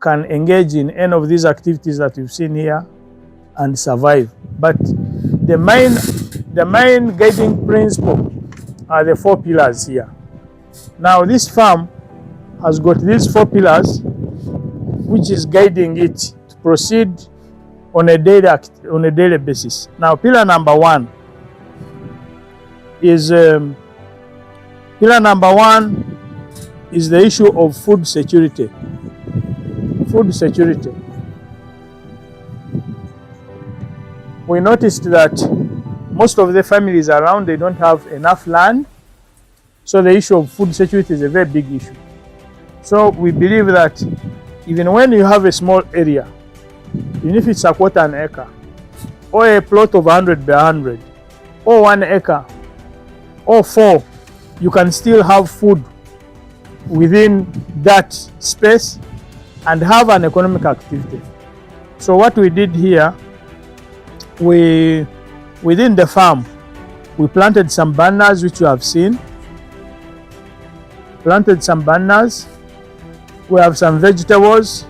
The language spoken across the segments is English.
can engage in any of these activities that you've seen here and survive. But the main guiding principle are the 4 pillars here. Now this farm has got these 4 pillars which is guiding it to proceed on a daily basis. Now pillar number 1 is the issue of food security. Food security. We noticed that most of the families around, they don't have enough land, so the issue of food security is a very big issue. So we believe that even when you have a small area, even if it's a quarter an acre, or a plot of 100 by 100, or 1 acre, or 4, you can still have food within that space and have an economic activity. So what we did here, within the farm, we planted some bananas, which you have seen. Planted some bananas. We have some vegetables.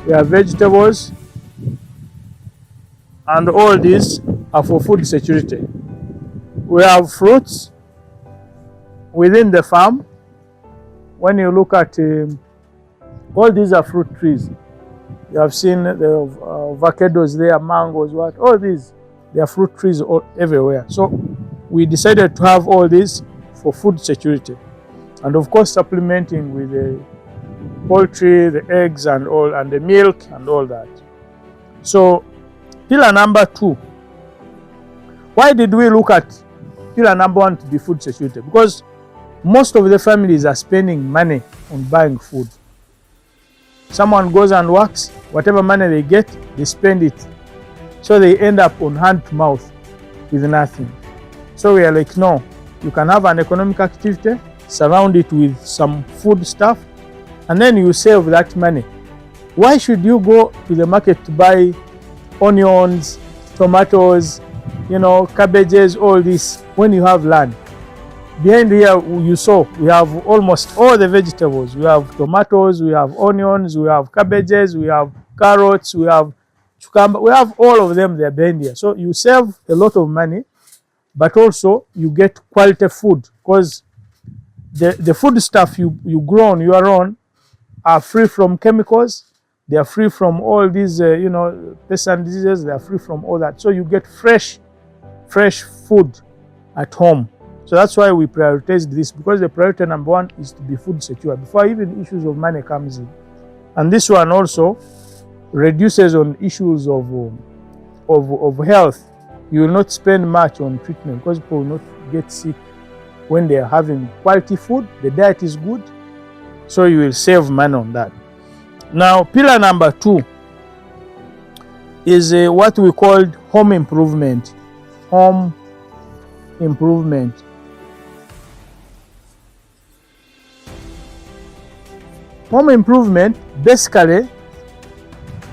We have vegetables, and all these are for food security. We have fruits within the farm. When you look at all these are fruit trees. You have seen the avocados there, mangoes, what? All these, they are fruit trees all everywhere. So we decided to have all these for food security, and of course supplementing with the poultry, the eggs and all, and the milk and all that. So pillar number 2. Why did we look at pillar number 1 to be food security? Because most of the families are spending money on buying food. Someone goes and works, whatever money they get, they spend it. So they end up on hand to mouth with nothing. So we are like, no, you can have an economic activity, surround it with some food stuff, and then you save that money. Why should you go to the market to buy onions, tomatoes, cabbages, all this, when you have land? Behind here, you saw, we have almost all the vegetables. We have tomatoes, we have onions, we have cabbages, we have carrots, we have cucumber. We have all of them there behind here. So you save a lot of money, but also you get quality food, because the food stuff you grow on your own are free from chemicals. They are free from all these, pests and diseases. They are free from all that. So you get fresh food at home. So that's why we prioritized this, because the priority number 1 is to be food secure before even issues of money comes in. And this one also reduces on issues of health. You will not spend much on treatment, because people will not get sick when they are having quality food. The diet is good, so you will save money on that. Now pillar number 2 is what we called home improvement. Home improvement. Home improvement, basically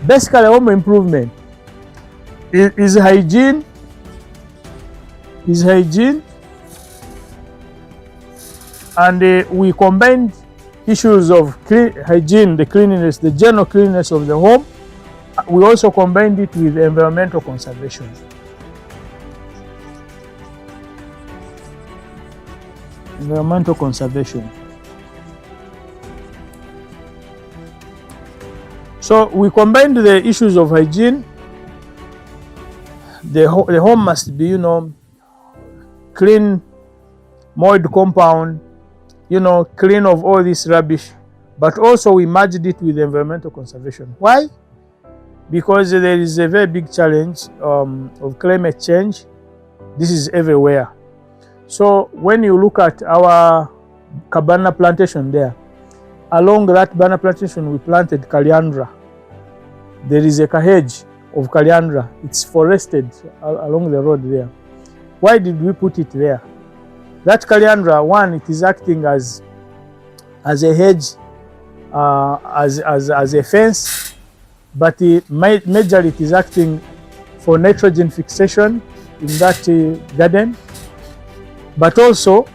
home improvement is hygiene. And we combined issues of hygiene, the cleanliness, the general cleanliness of the home. We also combined it with environmental conservation. Environmental conservation. So we combined the issues of hygiene. The home must be, clean, mold compound, clean of all this rubbish. But also we merged it with environmental conservation. Why? Because there is a very big challenge of climate change. This is everywhere. So when you look at our banana plantation there, along that banana plantation we planted Caliandra. There is a hedge of Caliandra. It's forested along the road there. Why did we put it there? That Caliandra, one, it is acting as a hedge, as a fence, but majorly it is acting for nitrogen fixation in that garden. But also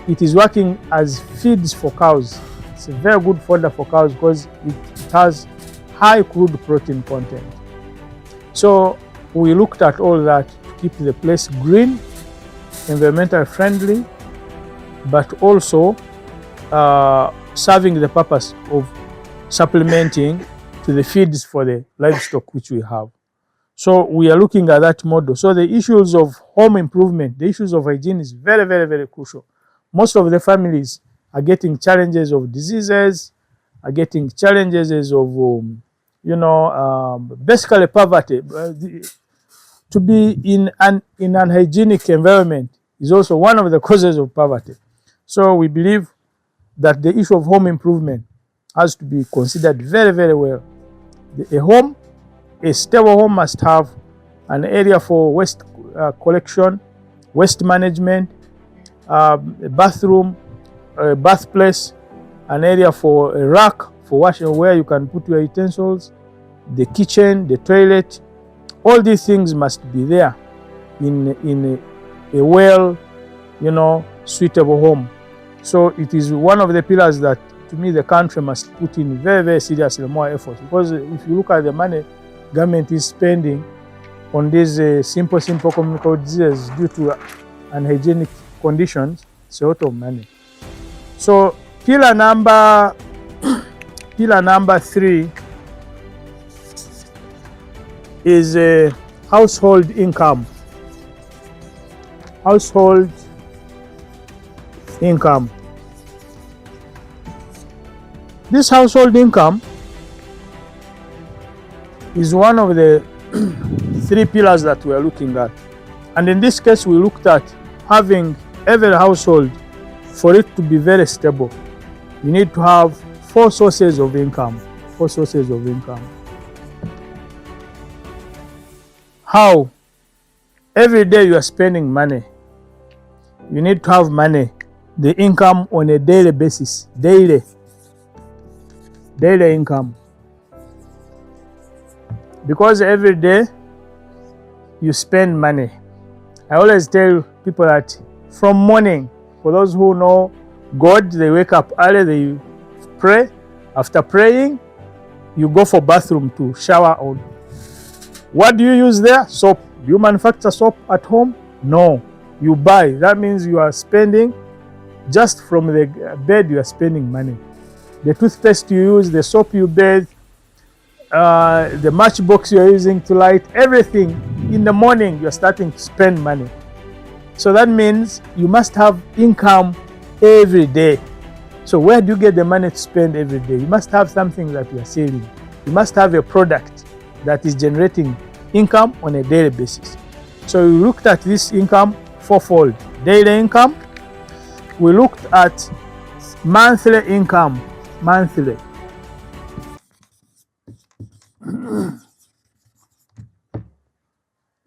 it is working as feeds for cows. It's a very good fodder for cows because it has high crude protein content. So we looked at all that to keep the place green, environmentally friendly, but also serving the purpose of supplementing to the feeds for the livestock which we have. So we are looking at that model. So the issues of home improvement, the issues of hygiene is very, very, very crucial. Most of the families are getting challenges of diseases, are getting challenges of, basically poverty. To be in an unhygienic environment is also one of the causes of poverty. So we believe that the issue of home improvement has to be considered very, very well. A stable home must have an area for waste collection, waste management, a bathroom, a birthplace, an area for a rack for washing where you can put your utensils, the kitchen, the toilet. All these things must be there in a well, suitable home. So it is one of the pillars that, to me, the country must put in very, very seriously more effort. Because if you look at the money government is spending on these simple communicable diseases due to unhygienic conditions, it's a lot of money. So pillar number 3 is household income. Household income. This household income is one of the 3 pillars that we are looking at. And in this case, we looked at having every household, for it to be very stable, you need to have 4 sources of income. 4 sources of income. How? Every day you are spending money. You need to have money, the income on a daily basis. Daily income. Because every day you spend money. I always tell people that from morning, for those who know God, they wake up early, they pray. After praying, you go for bathroom to shower on. What do you use there? Soap. Do you manufacture soap at home? No. You buy. That means you are spending, just from the bed, you are spending money. The toothpaste you use, the soap you bathe, the matchbox you are using to light, everything, in the morning you are starting to spend money. So that means you must have income every day. So where do you get the money to spend every day? You must have something that you are selling. You must have a product that is generating income on a daily basis. So we looked at this income fourfold. Daily income. We looked at monthly income. Monthly.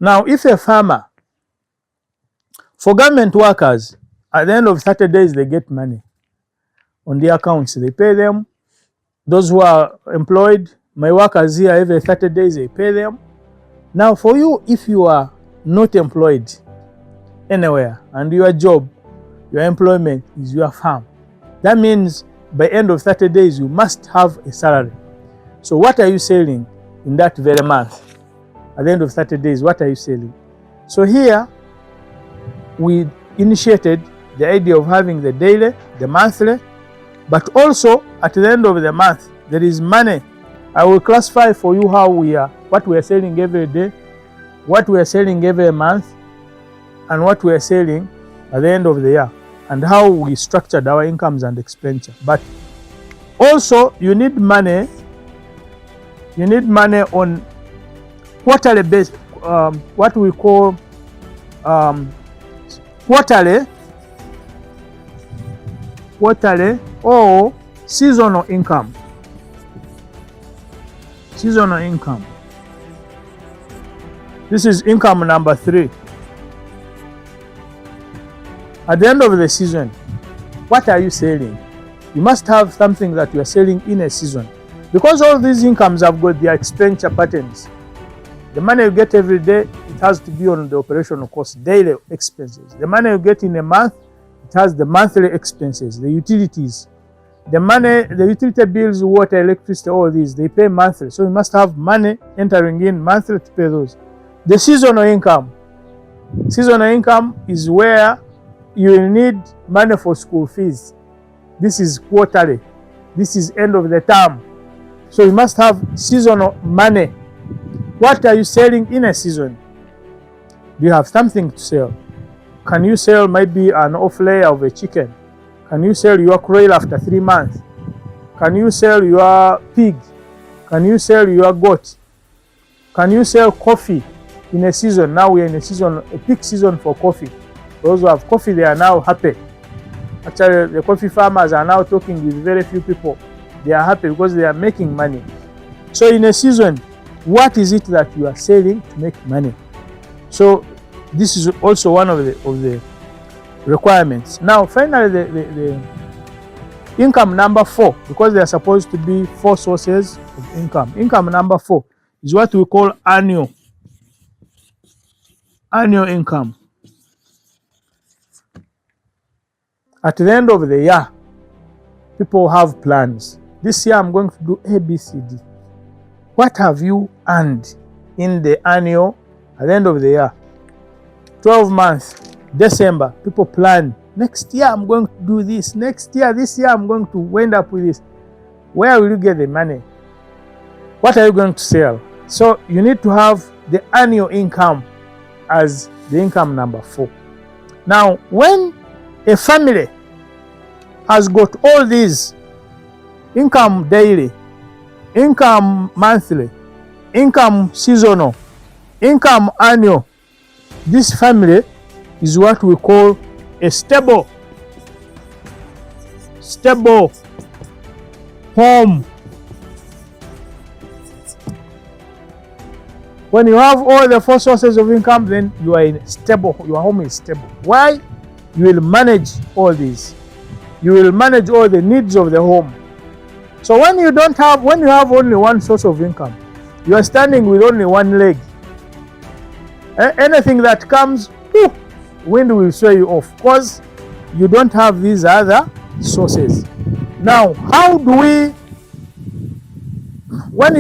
Now, if a farmer, for government workers, at the end of 30 days, they get money on their accounts. They pay them. Those who are employed, my workers here, every 30 days, they pay them. Now, for you, if you are not employed anywhere and your job, your employment is your farm, that means by end of 30 days, you must have a salary. So what are you selling in that very month? At the end of 30 days, what are you selling? So here, we initiated the idea of having the daily, the monthly, but also at the end of the month, there is money. I will classify for you what we are selling every day, what we are selling every month, and what we are selling at the end of the year, and how we structured our incomes and expenditure. But also, you need money on quarterly basis, what we call quarterly or seasonal income. Seasonal income. This is income number 3. At the end of the season, what are you selling? You must have something that you are selling in a season. Because all these incomes have got their expenditure patterns. The money you get every day, it has to be on the operational cost, daily expenses. The money you get in a month, it has the monthly expenses, the utilities, The money, the utility bills, water, electricity, all these, they pay monthly. So you must have money entering in monthly to pay those. The seasonal income. Seasonal income is where you will need money for school fees. This is quarterly. This is end of the term. So you must have seasonal money. What are you selling in a season? Do you have something to sell? Can you sell maybe an off layer of a chicken? Can you sell your quail after 3 months? Can you sell your pig? Can you sell your goat? Can you sell coffee in a season? Now we are in a season, a peak season for coffee. Those who have coffee, they are now happy. Actually, the coffee farmers are now talking with very few people. They are happy because they are making money. So in a season, what is it that you are selling to make money? So this is also one of the requirements. Now, finally, the income number 4, because there are supposed to be 4 sources of income. Income number 4 is what we call annual income. At the end of the year, people have plans. This year I'm going to do A, B, C, D. What have you earned in the annual at the end of the year? 12 months, December, people plan. Next year I'm going to do this. Next year, this year I'm going to end up with this. Where will you get the money? What are you going to sell? So you need to have the annual income as the income number 4. Now, when a family has got all these, income daily, income monthly, income seasonal, income annual, this family is what we call a stable home. When you have all the 4 sources of income, then you are in stable, your home is stable. Why? You will manage all these. You will manage all the needs of the home. So when you have only one source of income, you are standing with only one leg. Anything that comes, wind will sway you off because you don't have these other sources. Now, how do we, when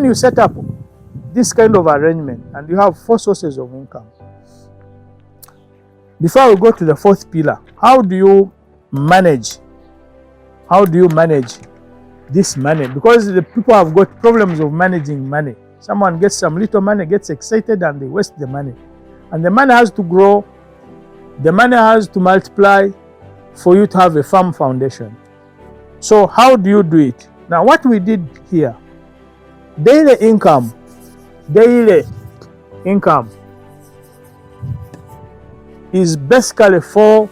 you set up this kind of arrangement and you have 4 sources of income, before we go to the 4th pillar, how do you manage this money? Because the people have got problems of managing money. Someone gets some little money, gets excited, and they waste the money. And the money has to grow, the money has to multiply for you to have a firm foundation. So how do you do it? Now, what we did here, daily income is basically for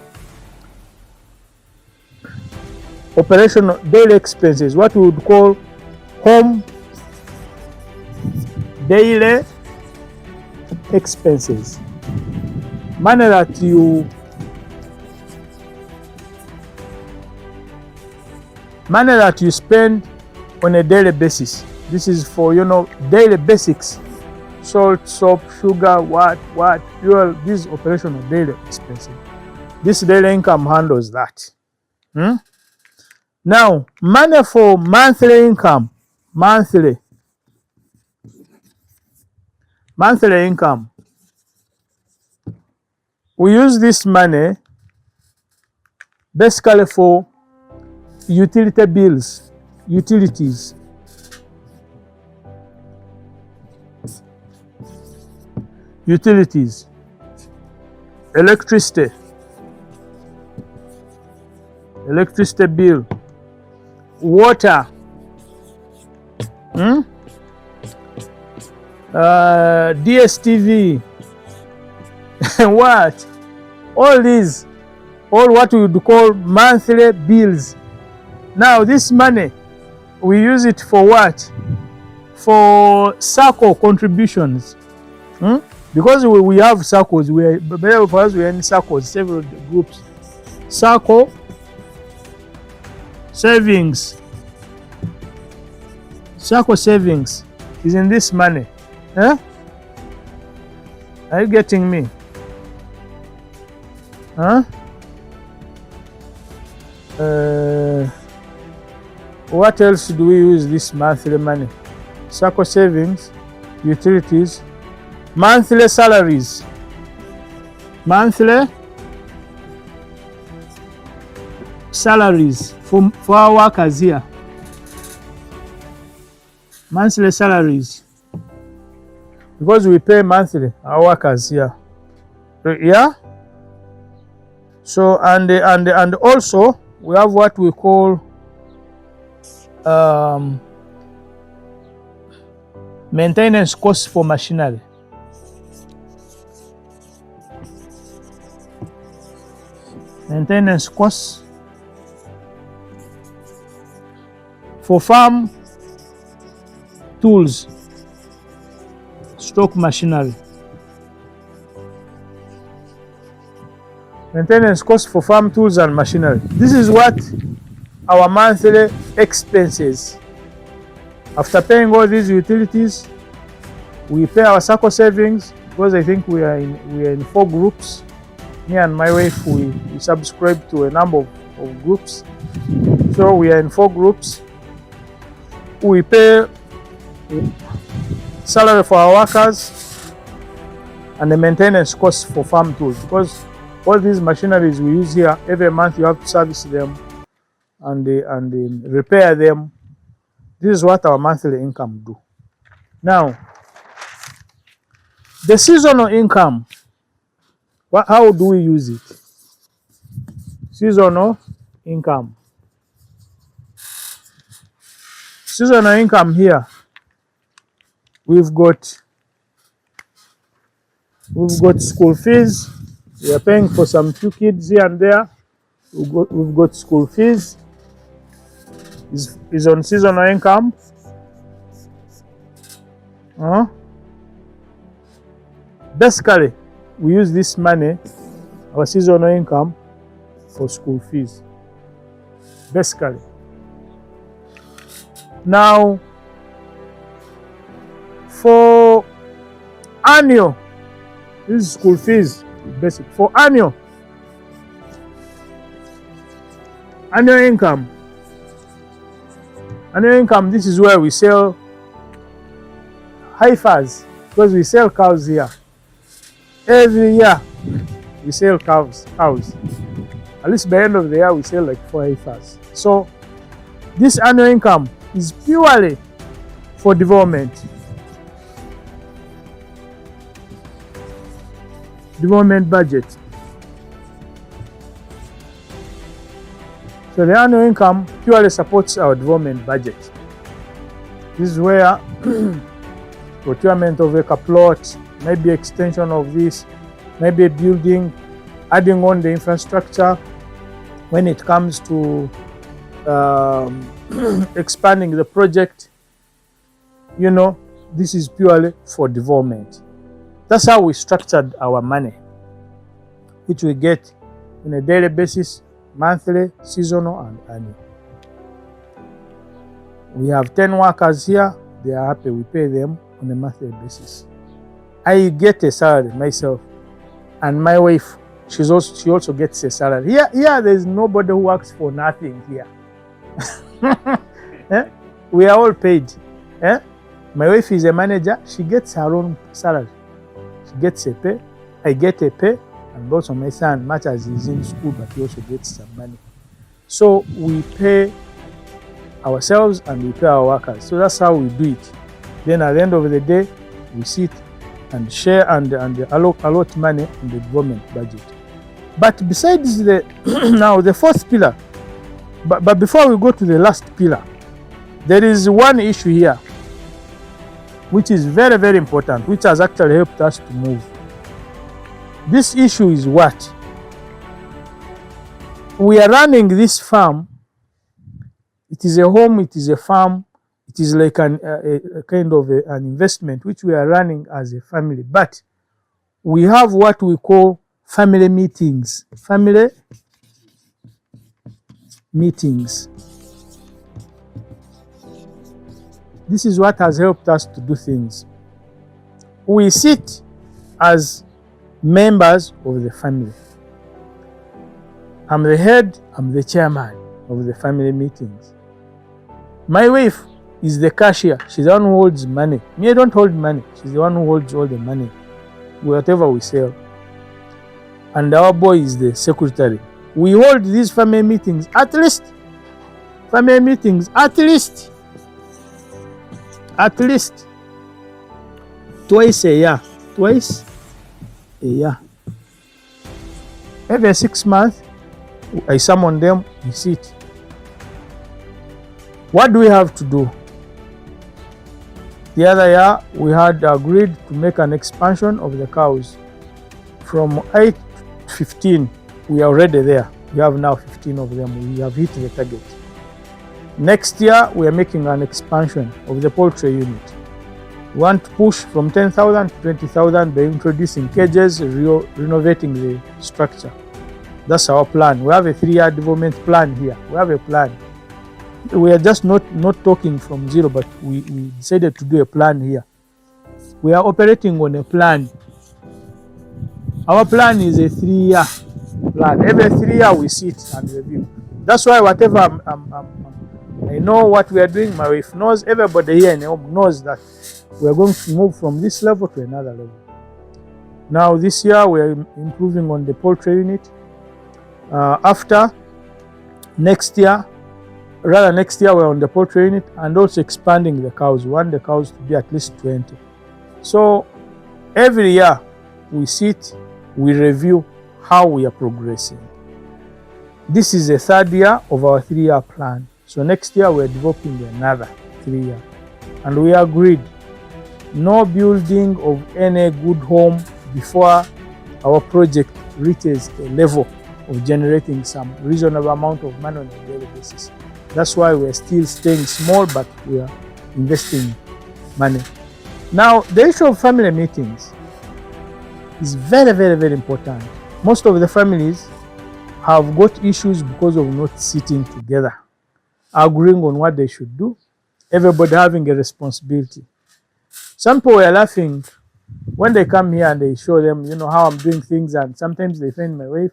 operational daily expenses, what we would call home daily expenses. Money that you spend on a daily basis. This is for daily basics. Salt, soap, sugar, fuel, these operational daily expenses. This daily income handles that. Now, money for monthly income. Monthly income. We use this money basically for utility bills, utilities. Electricity bill, water, DSTV, what? All these, what we would call monthly bills. Now this money, we use it for what? For circle contributions. Because we have circles, we are in circles, several groups. Circle, savings. Circle savings is in this money. Are you getting me? What else do we use this monthly money? Sacco savings, utilities, monthly salaries. Monthly salaries for our workers here. Monthly salaries. Because we pay monthly our workers here. Yeah? So and also we have what we call maintenance costs for machinery. Maintenance costs for farm tools, stock machinery. Maintenance costs for farm tools and machinery. This is what our monthly expenses. After paying all these utilities, we pay our Sacco savings, because I think we are in 4 groups. Me and my wife, we subscribe to a number of groups. So we are in 4 groups. We pay salary for our workers and the maintenance costs for farm tools, because all these machineries we use here, every month you have to service them and repair them. This is what our monthly income do. Now, the seasonal income, how do we use it? Seasonal income. Seasonal income here, we've got school fees. We are paying for some few kids here and there. We've got school fees. Is on seasonal income. Basically, we use this money, our seasonal income, for school fees. Basically. Now, for annual, this is school fees, basic. For annual income, this is where we sell heifers, because we sell cows here. Every year we sell cows. At least by the end of the year we sell like 4 heifers. So this annual income is purely for development. Development budget. So the annual income purely supports our development budget. This is where procurement of a plot, maybe extension of this, maybe a building, adding on the infrastructure when it comes to expanding the project. You know, this is purely for development. That's how we structured our money, which we get on a daily basis, monthly, seasonal, and annual. We have 10 workers here. They are happy. We pay them on a monthly basis. I get a salary myself, and my wife, she also gets a salary. Here there is nobody who works for nothing here. We are all paid. My wife is a manager. She gets her own salary. She gets a pay. I get a pay, and also my son, much as he's in school, but he also gets some money. So we pay ourselves and we pay our workers. So that's how we do it. Then at the end of the day, we sit and share and allot money in the government budget. But besides now the 4th pillar, but before we go to the last pillar, there is one issue here which is very, very important, which has actually helped us to move. This issue is what? We are running this farm. It is a home, it is a farm, it is like a kind of an investment which we are running as a family. But we have what we call family meetings. Family meetings. This is what has helped us to do things. We sit as members of the family. I'm the head, I'm the chairman of the family meetings. My wife is the cashier. She's the one who holds money. Me, I don't hold money. She's the one who holds all the money, whatever we sell. And our boy is the secretary. We hold these family meetings at least twice a year. Every 6 months, I summon them, we sit. What do we have to do? The other year, we had agreed to make an expansion of the cows. From 8 to 15, we are already there. We have now 15 of them. We have hit the target. Next year, we are making an expansion of the poultry unit. We want to push from 10,000 to 20,000 by introducing cages, renovating the structure. That's our plan. We have a 3-year development plan here. We have a plan. We are just not talking from zero, but we decided to do a plan here. We are operating on a plan. Our plan is a 3-year plan. Every 3 years we sit and review. That's why whatever I know what we are doing, my wife knows, everybody here in the home knows that we are going to move from this level to another level. Now this year we are improving on the poultry unit. After next year we're on the poultry unit and also expanding the cows. We want the cows to be at least 20. So every year we sit, we review how we are progressing. This is the 3rd year of our 3-year plan. So next year we are developing another 3 years. And we agreed no building of any good home before our project reaches a level of generating some reasonable amount of money on a daily basis. That's why we are still staying small, but we are investing money. Now, the issue of family meetings is very, very, very important. Most of the families have got issues because of not sitting together, agreeing on what they should do, everybody having a responsibility. Some people were laughing when they come here and they show them, how I'm doing things, and sometimes they find my wife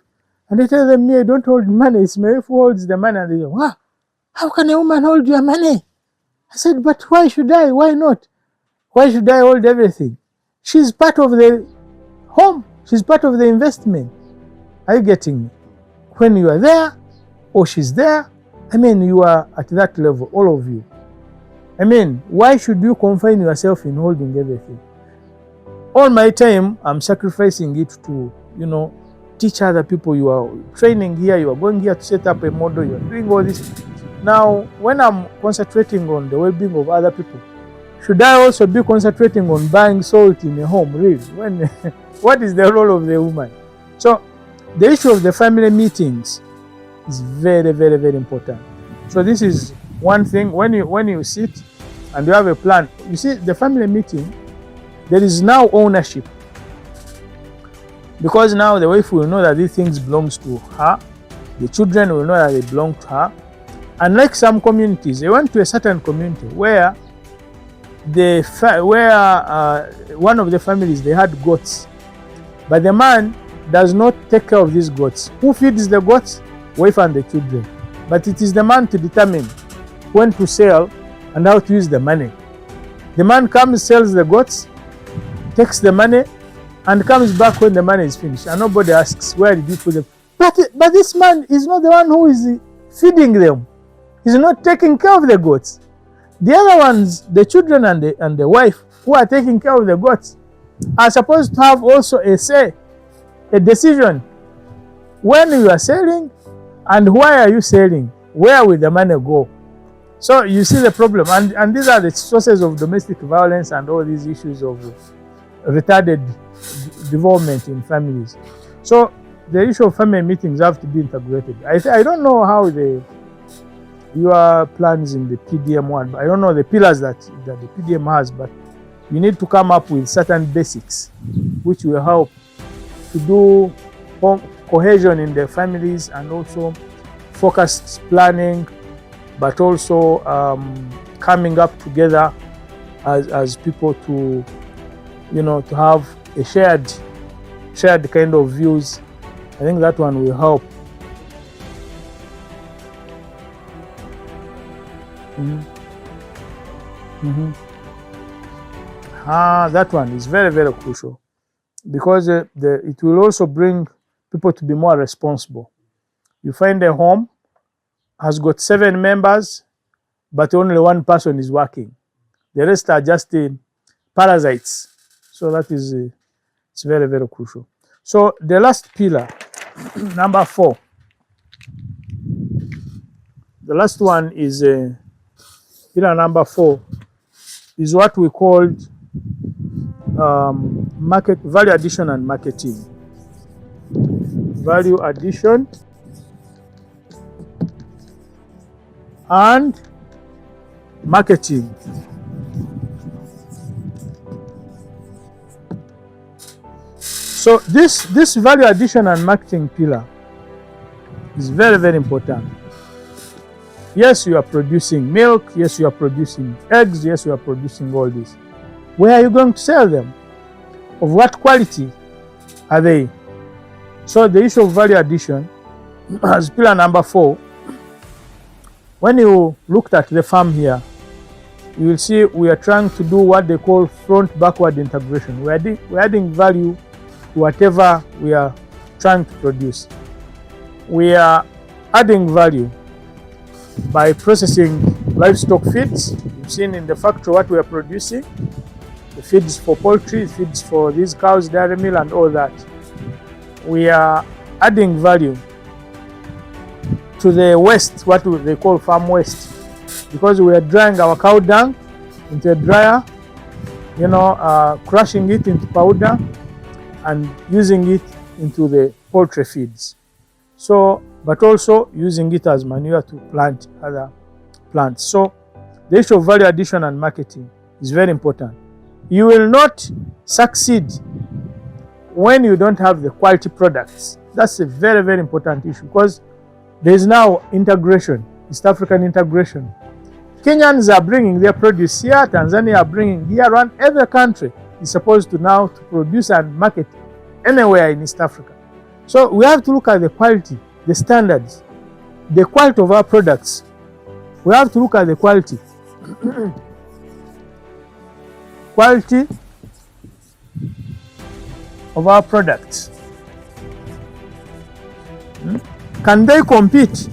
and they tell them, me, I don't hold money, it's my wife who holds the money. And they say, wow, how can a woman hold your money? I said, but why should I? Why not? Why should I hold everything? She's part of the home. She's part of the investment. Are you getting me? When you are there or she's there, you are at that level, all of you. Why should you confine yourself in holding everything? All my time, I'm sacrificing it to, teach other people. You are training here, you are going here to set up a model, you are doing all this. Now, when I'm concentrating on the well-being of other people, should I also be concentrating on buying salt in a home, really? What is the role of the woman? So, the issue of the family meetings is very, very, very important. So this is one thing. When you sit and you have a plan, you see, the family meeting, there is now ownership. Because now the wife will know that these things belongs to her. The children will know that they belong to her. Unlike some communities, they went to a certain community where one of the families, they had goats. But the man does not take care of these goats. Who feeds the goats? Wife and the children. But it is the man to determine when to sell and how to use the money. The man comes, sells the goats, takes the money, and comes back when the money is finished. And nobody asks, where did you put them? But this man is not the one who is feeding them. He's not taking care of the goats. The other ones, the children and the wife who are taking care of the goats, are supposed to have also a say, a decision. When you are selling, and why are you selling? Where will the money go? So you see the problem. And these are the sources of domestic violence and all these issues of retarded development in families. So the issue of family meetings have to be integrated. I don't know how your plans in the PDM one, but I don't know the pillars that the PDM has, but you need to come up with certain basics which will help to do cohesion in the families and also focused planning, but also coming up together as people to to have a shared kind of views. I think that one will help. That one is very, very crucial, because it will also bring people to be more responsible. You find a home has got 7 members, but only 1 person is working. The rest are just parasites. So that is it's very, very crucial. So the last pillar, number 4. The last one is pillar number 4 is what we called market value addition and marketing. Value addition and marketing. So this value addition and marketing pillar is very, very important. Yes, you are producing milk. Yes, you are producing eggs. Yes, you are producing all this. Where are you going to sell them? Of what quality are they? So the issue of value addition as pillar number 4. When you looked at the farm here, you will see we are trying to do what they call front-backward integration. We're adding value to whatever we are trying to produce. We are adding value by processing livestock feeds. You've seen in the factory what we are producing, the feeds for poultry, feeds for these cows, dairy meal and all that. We are adding value to the waste, what they call farm waste, because we are drying our cow dung into a dryer, crushing it into powder and using it into the poultry feeds. So, but also using it as manure to plant other plants. So the issue of value addition and marketing is very important. You will not succeed when you don't have the quality products. That's a very, very important issue, because there is now integration, East African integration. Kenyans are bringing their produce here, Tanzania are bringing here, around every country is supposed to now to produce and market anywhere in East Africa. So we have to look at the quality, the standards, the quality of our products. We have to look at the quality. Quality of our products. Can they compete?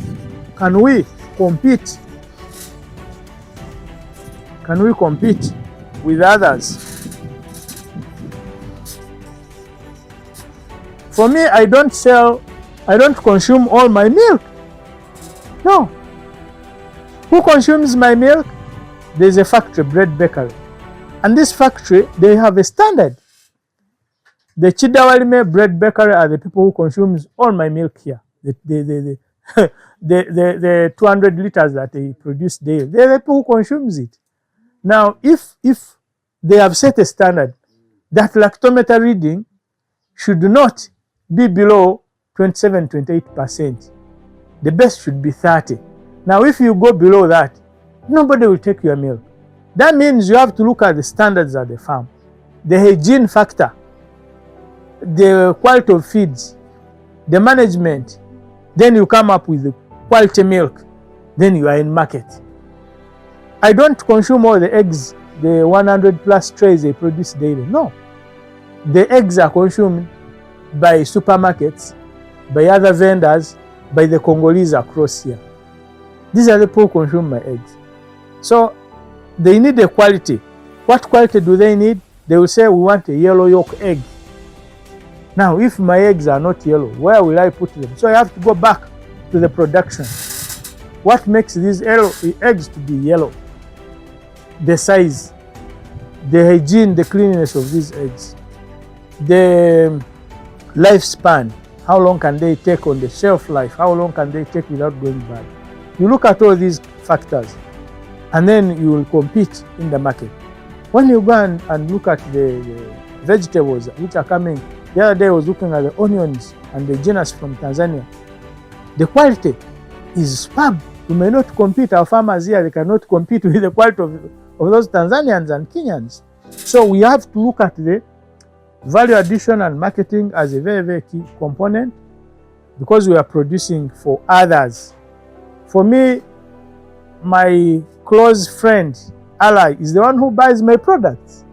Can we compete? Can we compete with others? For me, I don't consume all my milk. No. Who consumes my milk? There's a factory, bread bakery. And this factory, they have a standard. The Chidawalime bread bakery are the people who consumes all my milk here. The 200 liters that they produce daily. They're the people who consumes it. Now, if they have set a standard that lactometer reading should not be below 27, 28%, the best should be 30. Now, if you go below that, nobody will take your milk. That means you have to look at the standards at the farm, the hygiene factor, the quality of feeds, the management. Then you come up with the quality milk. Then you are in market. I don't consume all the eggs, the 100 plus trays they produce daily. No. The eggs are consumed by supermarkets, by other vendors, by the Congolese across here. These are the people who consume my eggs. So they need a quality. What quality do they need? They will say, we want a yellow yolk egg. Now, if my eggs are not yellow, where will I put them? So I have to go back to the production. What makes these eggs to be yellow? The size, the hygiene, the cleanliness of these eggs, the lifespan. How long can they take on the shelf life? How long can they take without going bad? You look at all these factors, and then you will compete in the market. When you go and look at the vegetables which are coming, the other day I was looking at the onions and the genus from Tanzania. The quality is superb. We may not compete, our farmers here, they cannot compete with the quality of those Tanzanians and Kenyans. So we have to look at the value addition and marketing as a very, very key component, because we are producing for others. For me, my close friend ally is the one who buys my products.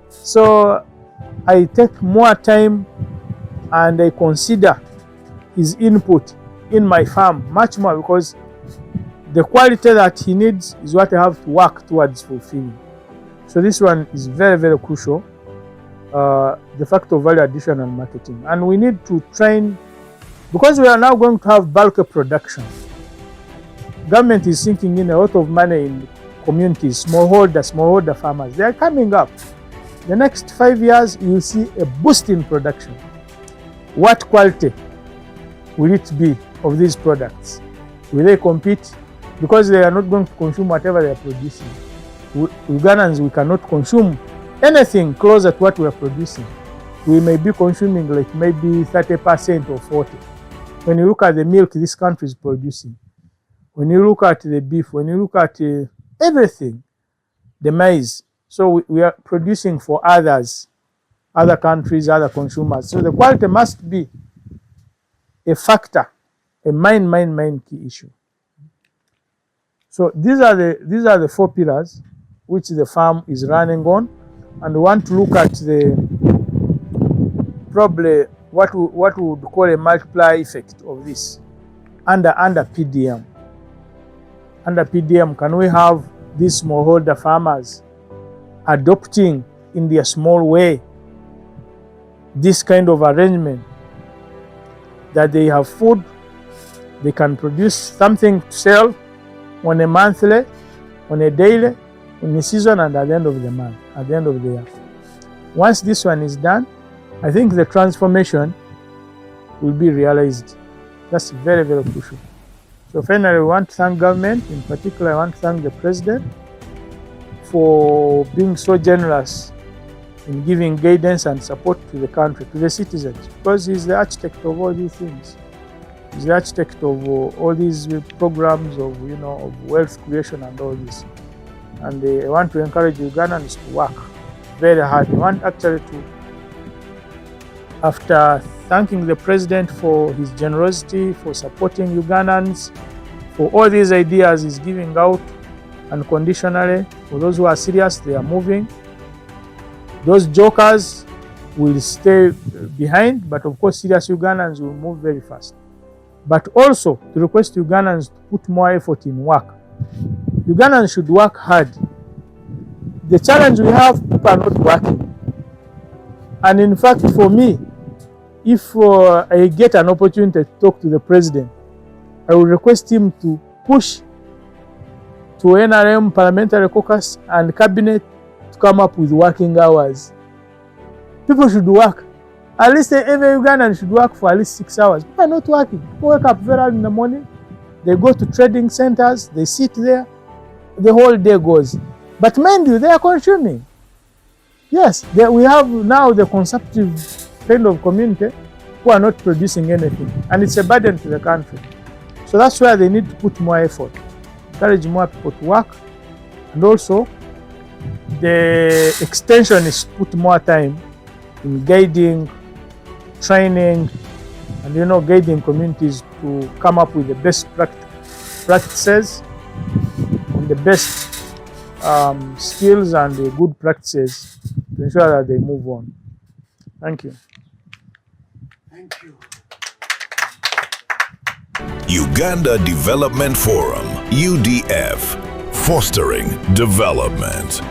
So I take more time and I consider his input in my farm much more, because the quality that he needs is what I have to work towards fulfilling. So this one is very, very crucial, the factor of value addition and marketing. And we need to train, because we are now going to have bulk production. Government is sinking in a lot of money in communities, smallholder farmers. They are coming up. The next 5 years, you will see a boost in production. What quality will it be of these products? Will they compete? Because they are not going to consume whatever they are producing. Ugandans, we cannot consume anything closer to what we are producing. We may be consuming like maybe 30% or 40%. When you look at the milk this country is producing, when you look at the beef, when you look at everything, the maize, so we are producing for others, other countries, other consumers. So the quality must be a factor, a main key issue. So these are the 4 pillars which the farm is running on, and we want to look at the probably what we would call a multiplier effect of this under PDM. Under PDM, can we have these smallholder farmers adopting in their small way this kind of arrangement, that they have food, they can produce something to sell on a monthly, on a daily, in a season, and at the end of the month, at the end of the year. Once this one is done, I think the transformation will be realized. That's very, very crucial. So finally, we want to thank government. In particular, I want to thank the president for being so generous in giving guidance and support to the country, to the citizens, because he's the architect of all these things. He's the architect of all these programs of, of wealth creation and all this. And I want to encourage Ugandans to work very hard. I want actually to, after thanking the president for his generosity, for supporting Ugandans, for all these ideas he's giving out unconditionally, for those who are serious, they are moving. Those jokers will stay behind, but of course serious Ugandans will move very fast. But also to request Ugandans to put more effort in work. Ugandans should work hard. The challenge we have, people are not working. And in fact, for me, if I get an opportunity to talk to the president, I will request him to push to NRM, Parliamentary Caucus and Cabinet to come up with working hours. People should work. At least every Ugandan should work for at least 6 hours. People are not working. People wake up very early in the morning, they go to trading centers, they sit there, the whole day goes. But mind you, they are consuming. Yes, we have now the consumptive kind of community who are not producing anything, and it's a burden to the country. So that's why they need to put more effort, encourage more people to work, and also the extension is put more time in guiding, training, and guiding communities to come up with the best practices and the best skills and the good practices to ensure that they move on. Thank you. Thank you. Uganda Development Forum, UDF, fostering development.